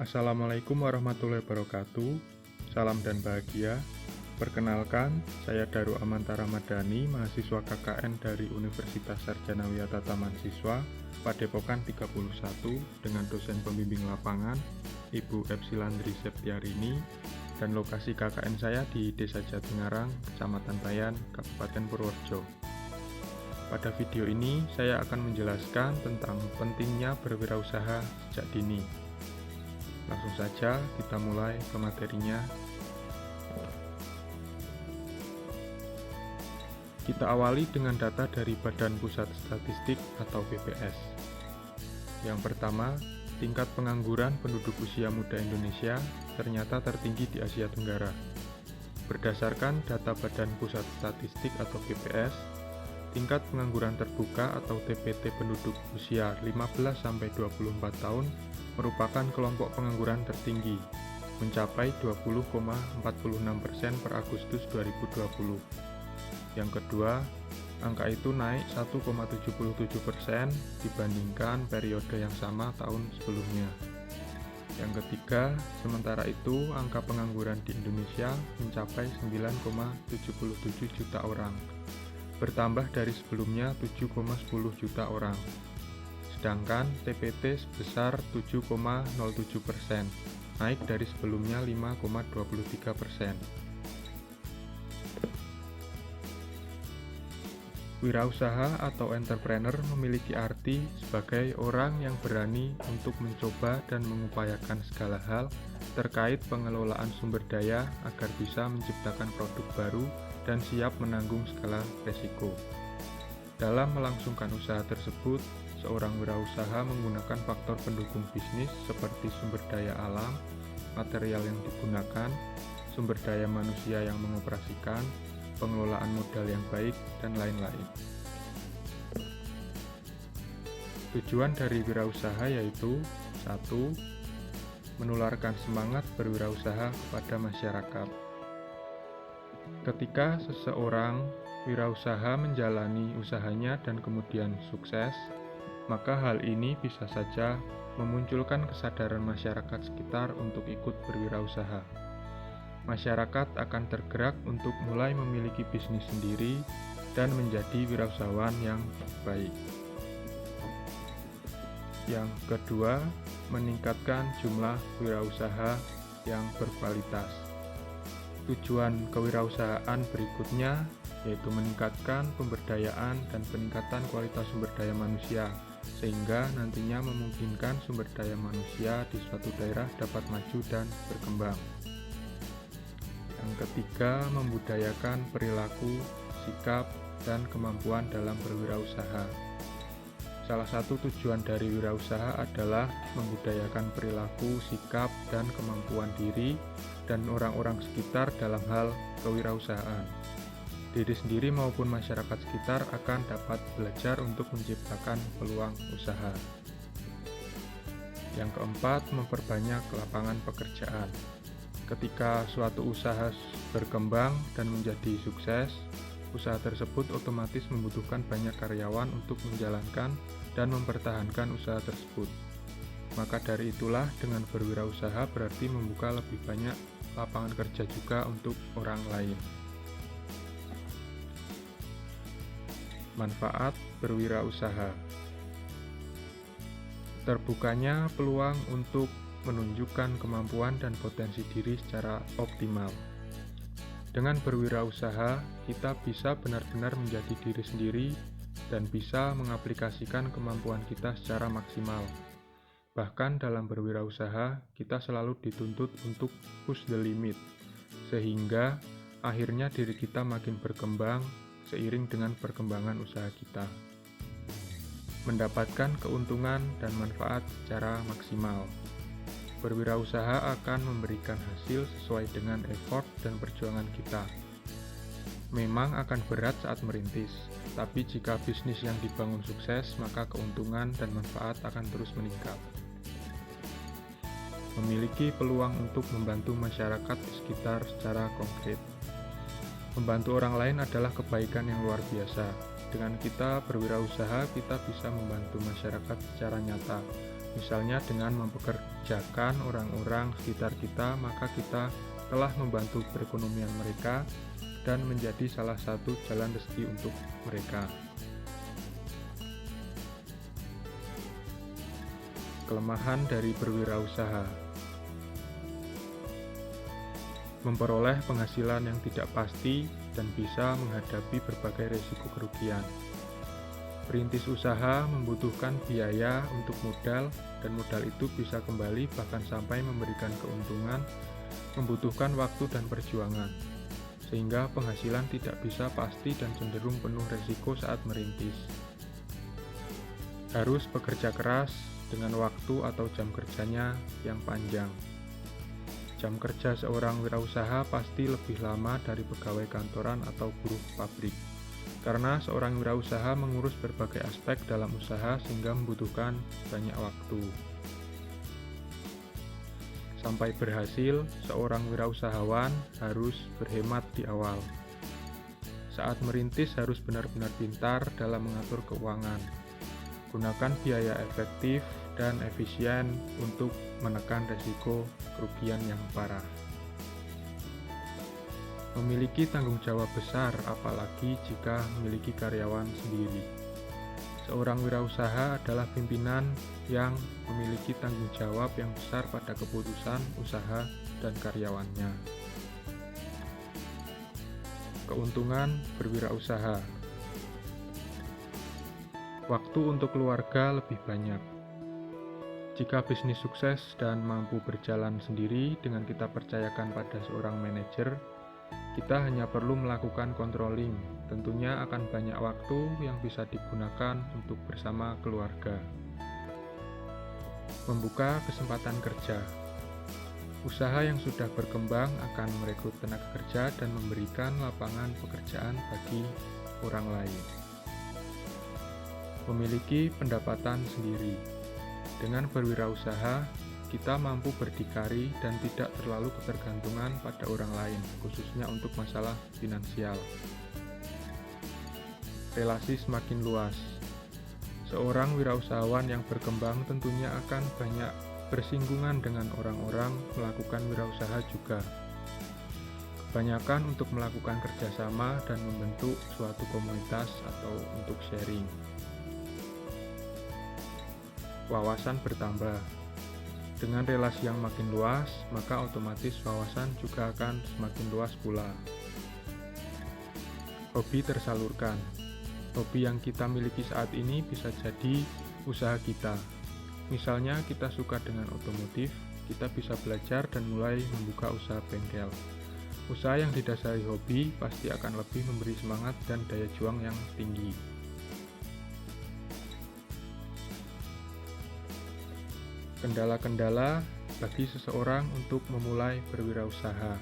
Assalamualaikum warahmatullahi wabarakatuh. Salam dan bahagia. Perkenalkan, saya Daru Amantara Madani, mahasiswa KKN dari Universitas Sarjana Wiyata Taman Siswa, Padepokan 31, dengan dosen pembimbing lapangan, Ibu Epsilandri Septiarini, dan lokasi KKN saya di Desa Jatingarang, Kecamatan Bayan, Kabupaten Purworejo. Pada video ini, saya akan menjelaskan tentang pentingnya berwirausaha sejak dini. Langsung saja kita mulai ke materinya. Kita awali dengan data dari Badan Pusat Statistik atau BPS. Yang pertama, tingkat pengangguran penduduk usia muda Indonesia ternyata tertinggi di Asia Tenggara. Berdasarkan data Badan Pusat Statistik atau BPS, tingkat pengangguran terbuka atau TPT penduduk usia 15-24 tahun merupakan kelompok pengangguran tertinggi, mencapai 20,46% per Agustus 2020. Yang kedua, angka itu naik 1,77% dibandingkan periode yang sama tahun sebelumnya. Yang ketiga, sementara itu angka pengangguran di Indonesia mencapai 9,77 juta orang, bertambah dari sebelumnya 7,10 juta orang. Sedangkan TPT sebesar 7,07%, naik dari sebelumnya 5,23%. Wirausaha atau entrepreneur memiliki arti sebagai orang yang berani untuk mencoba dan mengupayakan segala hal terkait pengelolaan sumber daya agar bisa menciptakan produk baru dan siap menanggung segala resiko. Dalam melangsungkan usaha tersebut, seorang wirausaha menggunakan faktor pendukung bisnis seperti sumber daya alam, material yang digunakan, sumber daya manusia yang mengoperasikan, pengelolaan modal yang baik, dan lain-lain. Tujuan dari wirausaha yaitu 1. Menularkan semangat berwirausaha kepada masyarakat. Ketika seseorang wirausaha menjalani usahanya dan kemudian sukses, maka hal ini bisa saja memunculkan kesadaran masyarakat sekitar untuk ikut berwirausaha. Masyarakat akan tergerak untuk mulai memiliki bisnis sendiri dan menjadi wirausahawan yang baik. Yang kedua, meningkatkan jumlah wirausaha yang berkualitas. Tujuan kewirausahaan berikutnya yaitu meningkatkan pemberdayaan dan peningkatan kualitas sumber daya manusia, sehingga nantinya memungkinkan sumber daya manusia di suatu daerah dapat maju dan berkembang. Yang ketiga, membudayakan perilaku, sikap, dan kemampuan dalam berwirausaha. Salah satu tujuan dari wirausaha adalah membudayakan perilaku, sikap, dan kemampuan diri dan orang-orang sekitar dalam hal kewirausahaan. Diri sendiri maupun masyarakat sekitar akan dapat belajar untuk menciptakan peluang usaha. Yang keempat, memperbanyak lapangan pekerjaan. Ketika suatu usaha berkembang dan menjadi sukses, usaha tersebut otomatis membutuhkan banyak karyawan untuk menjalankan dan mempertahankan usaha tersebut. Maka dari itulah dengan berwirausaha berarti membuka lebih banyak lapangan kerja juga untuk orang lain. Manfaat berwirausaha. Terbukanya peluang untuk menunjukkan kemampuan dan potensi diri secara optimal. Dengan berwirausaha, kita bisa benar-benar menjadi diri sendiri dan bisa mengaplikasikan kemampuan kita secara maksimal. Bahkan dalam berwirausaha, kita selalu dituntut untuk push the limit, sehingga akhirnya diri kita makin berkembang seiring dengan perkembangan usaha kita. Mendapatkan keuntungan dan manfaat secara maksimal. Berwirausaha akan memberikan hasil sesuai dengan effort dan perjuangan kita. Memang akan berat saat merintis, tapi jika bisnis yang dibangun sukses, maka keuntungan dan manfaat akan terus meningkat. Memiliki peluang untuk membantu masyarakat di sekitar secara konkret. Membantu orang lain adalah kebaikan yang luar biasa. Dengan kita berwirausaha, kita bisa membantu masyarakat secara nyata, Misalnya dengan mempekerjakan orang-orang sekitar kita, maka kita telah membantu perekonomian mereka dan menjadi salah satu jalan rezeki untuk mereka. Kelemahan dari berwirausaha: memperoleh penghasilan yang tidak pasti dan bisa menghadapi berbagai risiko kerugian. Perintis usaha membutuhkan biaya untuk modal, dan modal itu bisa kembali bahkan sampai memberikan keuntungan, membutuhkan waktu dan perjuangan, sehingga penghasilan tidak bisa pasti dan cenderung penuh risiko saat merintis. Harus bekerja keras dengan waktu atau jam kerjanya yang panjang. Jam kerja seorang wirausaha pasti lebih lama dari pegawai kantoran atau buruh pabrik, karena seorang wirausaha mengurus berbagai aspek dalam usaha sehingga membutuhkan banyak waktu. Sampai berhasil, seorang wirausahawan harus berhemat di awal. Saat merintis harus benar-benar pintar dalam mengatur keuangan. Gunakan biaya efektif dan efisien untuk menekan risiko kerugian yang parah. Memiliki tanggung jawab besar, apalagi jika memiliki karyawan sendiri. Seorang wirausaha adalah pimpinan yang memiliki tanggung jawab yang besar pada keputusan usaha dan karyawannya. Keuntungan berwirausaha: waktu untuk keluarga lebih banyak. Jika bisnis sukses dan mampu berjalan sendiri dengan kita percayakan pada seorang manajer, kita hanya perlu melakukan controlling. Tentunya akan banyak waktu yang bisa digunakan untuk bersama keluarga. Membuka kesempatan kerja: usaha yang sudah berkembang akan merekrut tenaga kerja dan memberikan lapangan pekerjaan bagi orang lain. Memiliki pendapatan sendiri: dengan berwirausaha, kita mampu berdikari dan tidak terlalu ketergantungan pada orang lain, khususnya untuk masalah finansial. Relasi semakin luas: seorang wirausahawan yang berkembang tentunya akan banyak bersinggungan dengan orang-orang melakukan wirausaha juga. Kebanyakan untuk melakukan kerjasama dan membentuk suatu komunitas atau untuk sharing. Wawasan bertambah: dengan relasi yang makin luas, maka otomatis wawasan juga akan semakin luas pula. Hobi tersalurkan: hobi yang kita miliki saat ini bisa jadi usaha kita. Misalnya kita suka dengan otomotif, kita bisa belajar dan mulai membuka usaha bengkel. Usaha yang didasari hobi pasti akan lebih memberi semangat dan daya juang yang tinggi. Kendala-kendala bagi seseorang untuk memulai berwirausaha: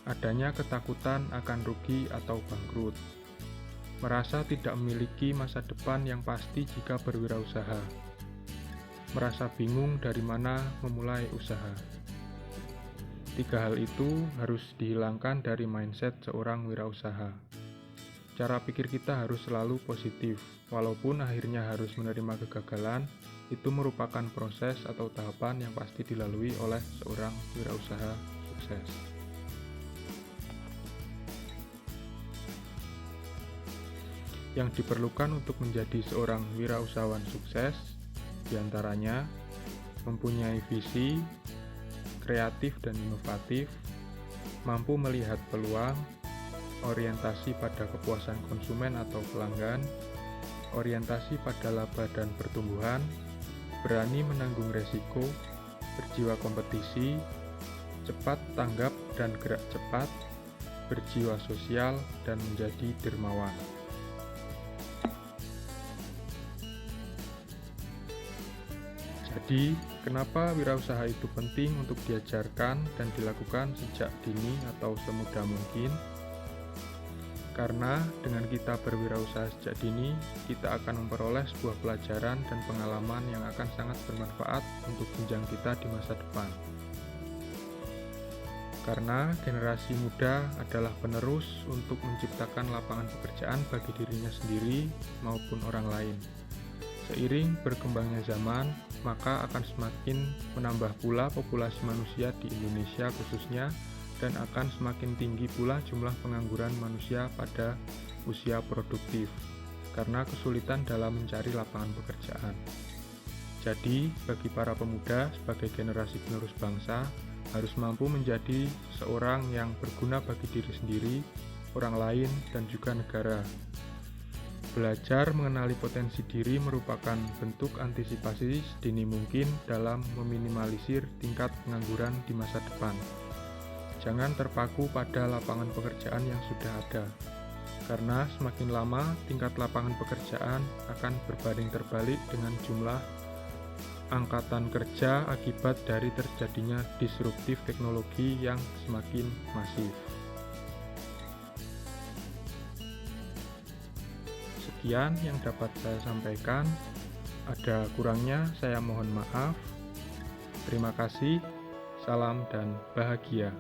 adanya ketakutan akan rugi atau bangkrut, merasa tidak memiliki masa depan yang pasti jika berwirausaha, merasa bingung dari mana memulai usaha. 3 hal itu harus dihilangkan dari mindset seorang wirausaha. Cara pikir kita harus selalu positif, walaupun akhirnya harus menerima kegagalan. Itu merupakan proses atau tahapan yang pasti dilalui oleh seorang wirausaha sukses. Yang diperlukan untuk menjadi seorang wirausahawan sukses diantaranya mempunyai visi, kreatif dan inovatif, mampu melihat peluang, orientasi pada kepuasan konsumen atau pelanggan, orientasi pada laba dan pertumbuhan, berani menanggung resiko, berjiwa kompetisi, cepat tanggap dan gerak cepat, berjiwa sosial, dan menjadi dermawan. Jadi, kenapa wirausaha itu penting untuk diajarkan dan dilakukan sejak dini atau semudah mungkin? Karena dengan kita berwirausaha sejak dini, kita akan memperoleh sebuah pelajaran dan pengalaman yang akan sangat bermanfaat untuk jenjang kita di masa depan. Karena generasi muda adalah penerus untuk menciptakan lapangan pekerjaan bagi dirinya sendiri maupun orang lain. Seiring berkembangnya zaman, maka akan semakin menambah pula populasi manusia di Indonesia khususnya, dan akan semakin tinggi pula jumlah pengangguran manusia pada usia produktif, karena kesulitan dalam mencari lapangan pekerjaan. Jadi, bagi para pemuda sebagai generasi penerus bangsa, harus mampu menjadi seorang yang berguna bagi diri sendiri, orang lain, dan juga negara. Belajar mengenali potensi diri merupakan bentuk antisipasi sedini mungkin dalam meminimalisir tingkat pengangguran di masa depan. Jangan terpaku pada lapangan pekerjaan yang sudah ada, karena semakin lama tingkat lapangan pekerjaan akan berbanding terbalik dengan jumlah angkatan kerja akibat dari terjadinya disruptif teknologi yang semakin masif. Sekian yang dapat saya sampaikan. Ada kurangnya saya mohon maaf. Terima kasih. Salam dan bahagia.